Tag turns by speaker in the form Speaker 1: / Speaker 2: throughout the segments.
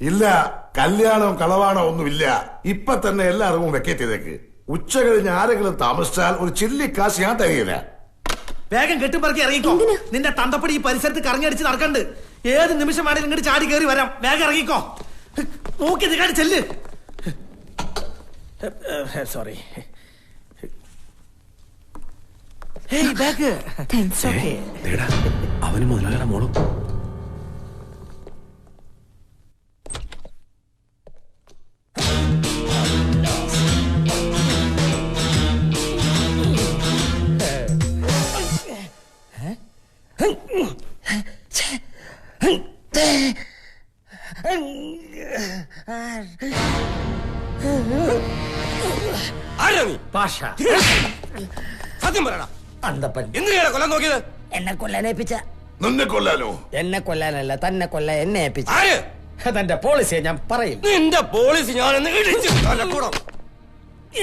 Speaker 1: ഇല്ല, കല്യാണവും കളവാണോ ഒന്നുമില്ല. ഇപ്പൊ തന്നെ എല്ലാ അറിവും വെക്കേറ്റ് ചെയ്തേക്ക്. ഉച്ച കഴിഞ്ഞ് ആരെങ്കിലും താമസിച്ചാൽ ഒരു ചില്ലി കാശ് ഞാൻ തരികയില്ല.
Speaker 2: വേഗം കെട്ടിപ്പറക്കി ഇറങ്ങിക്കോ. നിന്റെ തന്തപ്പടി ഈ പരിസരത്ത് കറങ്ങിയടിച്ച് നടക്കണ്ട്. ഏത് നിമിഷം വേണേലും ഇങ്ങോട്ട് ചാടി കയറി വരാം. വേഗം ഇറങ്ങിക്കോ. നോക്കി നിൽക്കാണ്ട് ചെല്ല്. സോറി.
Speaker 3: അവന് മുതലാളിയുടെ മോളും.
Speaker 4: സത്യം പറയടാ,
Speaker 5: അന്തപ്പൻ
Speaker 4: എന്തിനാണ് കൊല്ലാൻ നോക്കിയത്?
Speaker 5: എന്നെ കൊല്ലാനേപ്പിച്ച.
Speaker 1: നിന്നെ കൊല്ലാനോ?
Speaker 5: എന്നെ കൊല്ലാനല്ല, തന്നെ കൊല്ല എന്നെ ഏൽപ്പിച്ച.
Speaker 4: ആര്?
Speaker 5: അതെന്റെ പോളിസിയെ ഞാൻ പറയില്ല.
Speaker 4: നിന്റെ പോളിസി ഞാനെന്ന് ഇടിച്ചു തലക്കൂടം.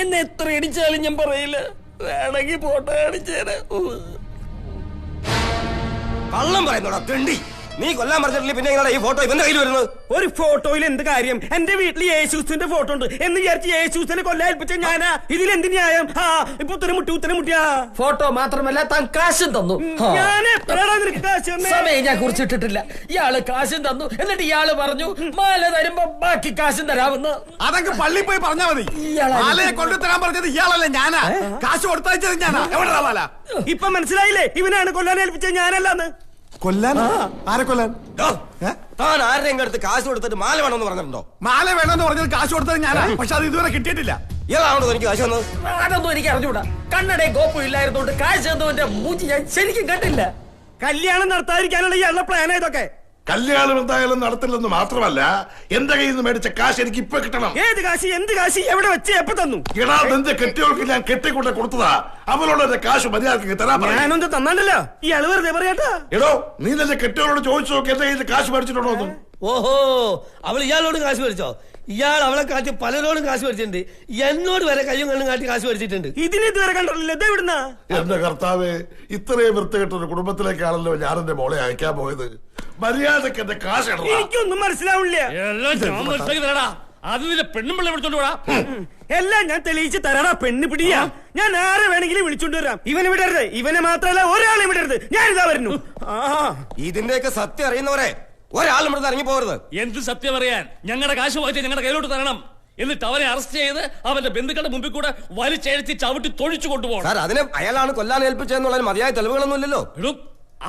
Speaker 5: എന്നെ എത്ര ഇടിച്ചാലും ഞാൻ പറയില്ല. വേണമെങ്കിൽ ഫോട്ടോ കാണിച്ചേരാ.
Speaker 4: കള്ളം പറയുന്നോടാ തെണ്ടി. നീ കൊല്ലാൻ പറഞ്ഞിട്ടില്ല, പിന്നെ എങ്ങനെയാ ഈ ഫോട്ടോ ഇവന്റെ കയ്യിൽ വരുന്നത്?
Speaker 2: ഒരു ഫോട്ടോയിൽ എന്ത് കാര്യം? എന്റെ വീട്ടിൽ യേശുസിന്റെ ഫോട്ടോ ഉണ്ട് എന്ന് വിചാരിച്ച് യേശുസിനെ കൊല്ലാൽപ്പിച്ച ഞാനാ. ഇതിൽ എന്ത് ന്യായം? ഇപ്പൊ ഉത്തരമുട്ടിയാ.
Speaker 5: ഫോട്ടോ മാത്രമല്ല, താൻ കാശും തന്നു.
Speaker 2: ഞാൻ എപ്പോഴാണ് നിനക്ക് കാശ് തന്നെ?
Speaker 5: സമയം ഞാൻ കുറിച്ചിട്ടിട്ടില്ല. ഇയാള് കാശും തന്നു. എന്നിട്ട് ഇയാള് പറഞ്ഞു മാല തരുമ്പോ ബാക്കി കാശും തരാമെന്ന്.
Speaker 6: അതൊക്കെ പള്ളി പോയി പറഞ്ഞാ മതി. മാലയെ കൊണ്ടുതരാൻ പറഞ്ഞത് ഇയാളല്ലേ, ഞാനാ. കാശ് കൊടുത്തയച്ചത് ഞാനാ. എവിടെയാ മാല?
Speaker 2: ഇപ്പൊ മനസ്സിലായില്ലേ? ഇവനാണ് കൊല്ലാൻ ഏൽപ്പിച്ചത്, ഞാനല്ലാന്ന്.
Speaker 6: കൊല്ലാൻ? ആരെ കൊല്ലാൻ?
Speaker 4: താൻ ആരുടെയും അടുത്ത് കാശ് കൊടുത്തിട്ട് മാല വേണമെന്ന് പറഞ്ഞിട്ടുണ്ടോ?
Speaker 6: മാല വേണമെന്ന് പറഞ്ഞത് കാശ് കൊടുത്തത് ഞാനാ. പക്ഷെ അത് ഇതുവരെ കിട്ടിയിട്ടില്ല.
Speaker 4: ഇയാളാണോ എനിക്ക് കാശ് തന്നത്?
Speaker 5: അതൊന്നും എനിക്ക് അറിഞ്ഞൂടാ. കണ്ണടയും കോപ്പും ഇല്ലായിരുന്നോണ്ട് കാശ് തന്നവന്റെ മൂഞ്ചി ഞാൻ ശരിക്കും കണ്ടില്ല.
Speaker 2: കല്യാണം നടത്താതിരിക്കാനുള്ള ഇയാളുടെ പ്ലാൻ ഇതൊക്കെ.
Speaker 1: കല്യാണം എന്തായാലും നടത്തില്ലെന്ന് മാത്രമല്ല, എന്റെ കയ്യിൽ നിന്ന് മേടിച്ച കാശ് എനിക്ക് ഇപ്പൊ കിട്ടണം.
Speaker 2: ഏത് കാശ്? എന്ത് കാശ്? എവിടെ വെച്ച് എപ്പോ തന്നു?
Speaker 1: എടാ, നിന്റെ കെട്ടിയോൾക്ക് ഞാൻ കെട്ടിക്കൊണ്ട് കൊടുത്തതാ. അവളോട് എന്റെ കാശ് മര്യാദക്ക് തരാൻ പറയാം.
Speaker 2: ഞാനൊന്നും തന്നാണ്ടല്ലോ. ഇയാള് വെറുതെ പറയാട്ടാ.
Speaker 1: എടോ, നീ നിന്റെ കെട്ടിയോളോട് ചോദിച്ചു നോക്കി എന്റെ കയ്യിൽ കാശ് മേടിച്ചിട്ടുണ്ടോ എന്ന്.
Speaker 7: ഓഹോ, അവൾ ഇയാളോട് കാശ് മേടിച്ചോ? ഇയാൾ അവളെ കാട്ടി പലരോടും കാശ് മേടിച്ചിട്ടുണ്ട്. എന്നോട് വരെ കയ്യും കണ്ണും കാട്ടി കാശ് മേടിച്ചിട്ടുണ്ട്.
Speaker 2: ഇതിന് ഇതുവരെ കണ്ടിട്ടില്ല. ഇത് എവിടുന്നാ?
Speaker 1: എന്റെ കർത്താവേ, ഇത്രയും വൃത്തികെട്ട ഒരു കുടുംബത്തിലേക്കാണല്ലോ ഞാൻ എന്റെ മോളെ അയക്കാൻ പോയത്. മര്യാദക്ക് എന്റെ കാശ് ഇടണം.
Speaker 2: എനിക്കൊന്നും മനസ്സിലാവില്ല. എല്ലാം ഞാൻ തെളിയിച്ച് തരാടാ. പെണ്ണ് പിടിയാ. ഞാൻ ആരെ വേണമെങ്കിലും വിളിച്ചോണ്ട് വരാം. ഇവനെ വിടരുത്. ഇവനെ മാത്രല്ല ഒരാളെ വിടരുത്. ഞാനിതാ വരുന്നു.
Speaker 4: ഇതിന്റെയൊക്കെ സത്യം അറിയുന്നവരെ ഒരാളും ഇവിടെ ഇറങ്ങി പോകരുത്.
Speaker 8: എന്ത് സത്യം അറിയാൻ? ഞങ്ങളുടെ കാശ് വാങ്ങിച്ച് ഞങ്ങളുടെ കയ്യിലോട്ട് തരണം. എന്നിട്ട് അവനെ അറസ്റ്റ് ചെയ്ത് അവന്റെ ബന്ധുക്കളുടെ മുമ്പിൽ കൂടെ വലിച്ചെഴുത്തി ചവിട്ടി തൊഴിച്ചു കൊണ്ടുപോകണം.
Speaker 4: സാർ, അതിന് അയാളാണ് കൊല്ലാൻ ഏൽപ്പിച്ചെന്നുള്ള മതിയായ തെളിവുകളൊന്നും ഇല്ലല്ലോ.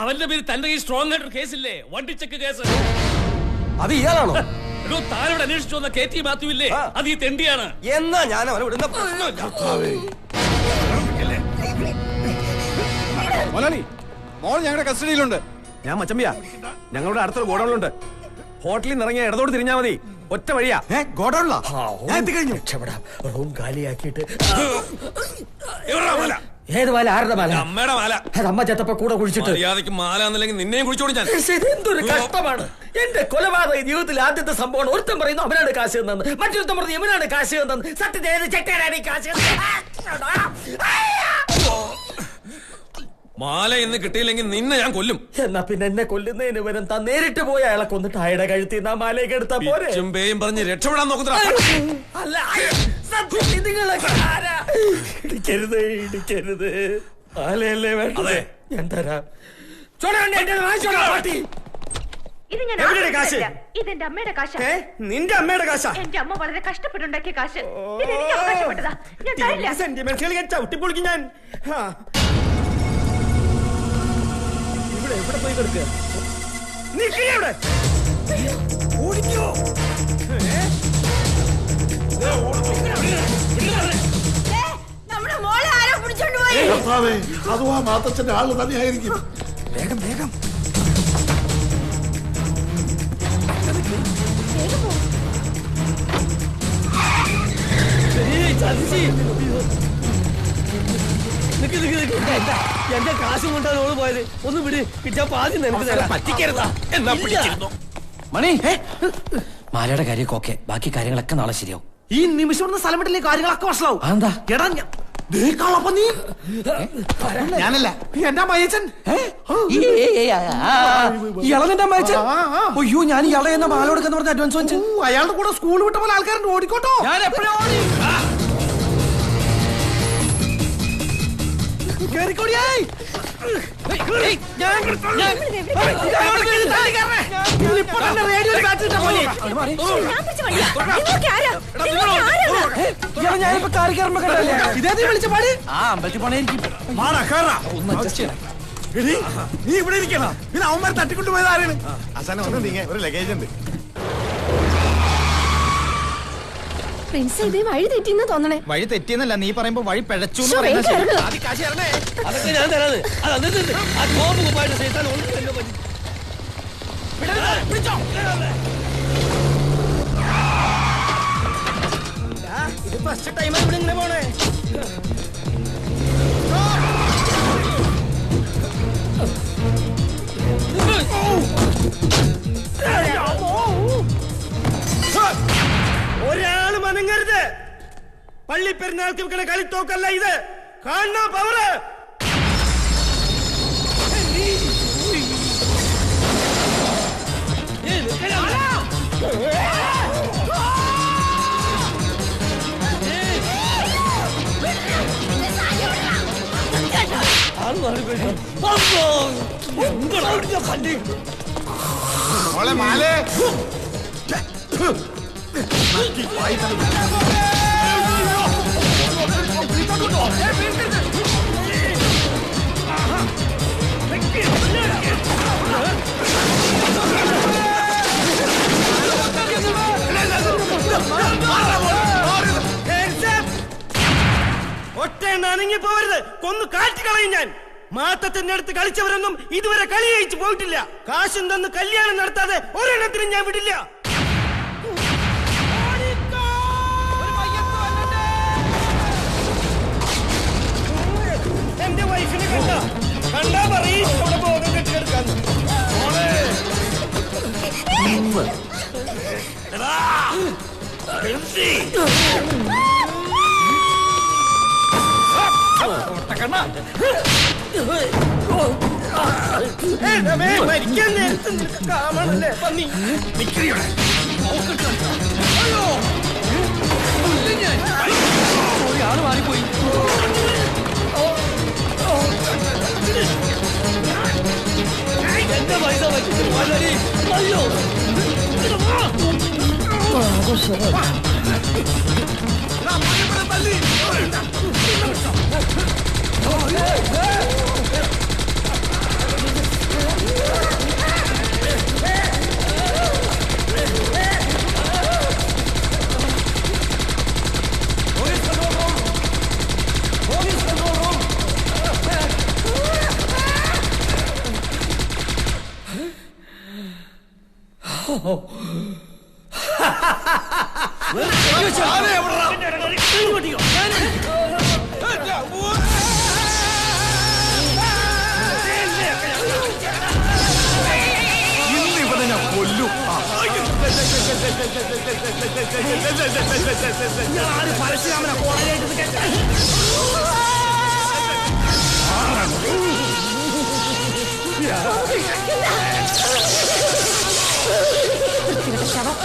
Speaker 8: അവന്റെ പേര് തന്റെ കയ്യിൽ സ്ട്രോങ് ആയിട്ടൊരു കേസില്ലേ? വണ്ടിച്ചെക്ക് കേസ്.
Speaker 4: അത് ഇയാളാണോ?
Speaker 8: താനോട് അന്വേഷിച്ചു വന്ന KT മാത്യു ഇല്ലേ? അത് ഈ തെണ്ടിയാണ്.
Speaker 4: എന്നാ ഞാൻ അവനെ വിടുന്ന പ്രശ്നമില്ല.
Speaker 6: മോലാളി, മോൾ ഞങ്ങളുടെ കസ്റ്റഡിയിലുണ്ട്.
Speaker 3: ഞാൻ മച്ചമ്പിയാ. ഞങ്ങളുടെ അടുത്തൊരു ഗോഡൌണിലുണ്ട്. ഹോട്ടലിൽ നിന്ന് ഇറങ്ങിയ ഇടതോട് തിരിഞ്ഞാ മതി. ഒറ്റ വഴിയാ.
Speaker 6: ഗോഡൌണിലാ? ഞാൻ എത്തിക്കഴിഞ്ഞു.
Speaker 5: റൂം കാലിയാക്കിയിട്ട്.
Speaker 8: മാല?
Speaker 5: ഏത് മാല? ആരുടെ മാല?
Speaker 8: അമ്മയുടെ മാല.
Speaker 5: അമ്മ ചത്തപ്പ കൂടെ കുഴിച്ചിട്ട്.
Speaker 8: മര്യാദയ്ക്ക് മാല എന്നില്ലെങ്കിൽ നിന്നെയും കുഴിച്ചോടി ഞാൻ.
Speaker 5: എന്തൊരു കഷ്ടമാണ്. എന്റെ കൊലപാതക ജീവിതത്തിൽ ആദ്യത്തെ സംഭവമാണ്. ഒരുത്തൻ പറയുന്നു അവനാണ് കാശ് തന്നത്, മറ്റൊരുത്തൻ പറഞ്ഞു ഇവനാണ് കാശ് തന്നത്. സത്യത്തിൽ ഏത് ചെക്കനാണ് ഈ കാശ്?
Speaker 8: മാല ഇന്ന് കിട്ടിയില്ലെങ്കിൽ നിന്നെ ഞാൻ കൊല്ലും.
Speaker 5: എന്നാ പിന്നെ എന്നെ കൊല്ലുന്നതിന് വരും താൻ നേരിട്ട് പോയി അയാളെ കൊന്നിട്ട് അയാളുടെ കഴുത്തിൽ നാ മാലയൊക്കെ എടുത്താ പോരെ?
Speaker 8: ചുംബയും പറഞ്ഞ് രക്ഷപ്പെടാൻ നോക്കുന്ന.
Speaker 5: അല്ല, സത്യത്തിൽ നിങ്ങളൊക്കെ ആരാ? ഇടിക്കരുത്, ഇടിക്കരുത്. മാലയല്ലേ വേണ്ടത്? ഞാൻ തരാം.
Speaker 2: എവിടെയാണ് കാശ്?
Speaker 9: ഇതെന്റെ അമ്മയുടെ കാശാ.
Speaker 2: നിന്റെ അമ്മയുടെ കാശാ?
Speaker 9: എന്റെ അമ്മ വളരെ കഷ്ടപ്പെട്ടുണ്ടാക്കിയ കാശ്. ഇത് എനിക്ക് അവകാശപ്പെട്ടതാ. ഞാൻ തരില്ല.
Speaker 2: സെന്റിമെന്റ്സുകൾ ഞാൻ ചവിട്ടിപ്പൊളിക്കും ഞാൻ. ഇവിടെ എവിടെ പോയി കിടക്കുക? നിൽക്കവിടെ. ഓടിക്കോ.
Speaker 9: നമ്മുടെ മോളെ ആരോ പിടിച്ചോണ്ട് പോയി.
Speaker 1: കർത്താവേ, അതും ആ മാത്തച്ഛന്റെ ആള് തന്നെയായിരിക്കും.
Speaker 6: വേഗം വേഗം.
Speaker 7: എന്റെ കാശും കൊണ്ടാണ് ഓള് പോയത്. ഒന്ന് വിട്, കിട്ടാ പാതി നിനക്ക് തരാം.
Speaker 8: പറ്റിക്കരുതാ. എന്നാ പിടിച്ചിരുന്നു.
Speaker 5: മണി, മാലയുടെ കാര്യമൊക്കെ ഓക്കെ. ബാക്കി കാര്യങ്ങളൊക്കെ നാളെ ശരിയാവും.
Speaker 2: ഈ നിമിഷം സ്ഥലം വിട്ടില്ലേ കാര്യങ്ങളൊക്കെ വഷളാവും.
Speaker 5: അതെന്താ?
Speaker 2: എടാ,
Speaker 6: ഞാനല്ല
Speaker 2: എന്റെ മയച്ചൻ
Speaker 3: ഇളവന്റെ അമ്മയച്ചൻ അയ്യോ ഞാൻ ഇയാളെ എന്ന മാലോടുക്കെന്ന് പറഞ്ഞ അഡ്വാൻസ് വാങ്ങിച്ചു.
Speaker 2: അയാളുടെ കൂടെ സ്കൂൾ വിട്ട പോലെ ആൾക്കാരുണ്ട്, ഓടിക്കോട്ടോ.
Speaker 3: ഞാൻ എപ്പോഴും ഓടി.
Speaker 2: കേറിക്കോടിയായി.
Speaker 3: ഞാനിപ്പോ കാറി കയറുമ്പോ കണ്ടല്ലേ ഇതേ വിളിച്ച പാടി ആ അമ്പലത്തിൽ പണിയായിരിക്കും.
Speaker 6: നീ ഇവിടെ ഇരിക്കണം. പിന്നെ അവന്മാർ തട്ടിക്കൊണ്ട് പോയത് ആരാണ്?
Speaker 1: അവസാനം ഒന്ന് നീങ്ങ, ഒരു ലഗേജ് ഉണ്ട്.
Speaker 9: പ്രിൻസ് ഇതേ വഴി തെറ്റിന്ന് തോന്നണേ.
Speaker 6: വഴി തെറ്റിയെന്നല്ല, നീ പറയുമ്പോ വഴി പിഴച്ചു.
Speaker 7: അതൊക്കെ ഞാൻ തരാന്ന്. അത് എന്നിട്ട് ആ കോപ്പ് കുപ്പായിട്ട് സൈത്താൻ ഒന്നും എന്നെ പറ്റി.
Speaker 5: ഇത് ഫസ്റ്റ് ടൈം ഇവിടെ ഇങ്ങനെ പോണേ. ഒരാള് മനങ്ങരുത്. പള്ളി പെരുന്നാൾക്ക് വെക്കണ കളിത്തോക്കല്ല ഇത്. കാണുന്ന പവറ്.
Speaker 6: മോളെ മാലേ
Speaker 5: ഒറ്റ നനങ്ങി പോവരുത്. കൊന്നു കാറ്റിക്കളയും ഞാൻ. മാത്തത്തിന്റെ അടുത്ത് കളിച്ചവരൊന്നും ഇതുവരെ കളി ജയിച്ചു പോയിട്ടില്ല. കാശും തന്ന് കല്യാണം നടത്താതെ ഒരെണ്ണത്തിനും ഞാൻ വിടില്ല. എന്റെ വൈഫിനെ കണ്ടാ പറയും അവിടെ ബോധം കെട്ടിയെടുക്കാന്ന്. മരിക്കാൻ നേരത്ത് കാമണല്ലേ പന്നി.
Speaker 3: ഒരാള് മാറിപ്പോയി.
Speaker 7: എന്റെ പൈസ പറ്റിച്ച് വളരെ അയ്യോ
Speaker 1: ഇന്നിവനെ ഞാൻ കൊല്ലും.
Speaker 2: പരശുരാമനെ കോളേജായിട്ട്
Speaker 9: ശവം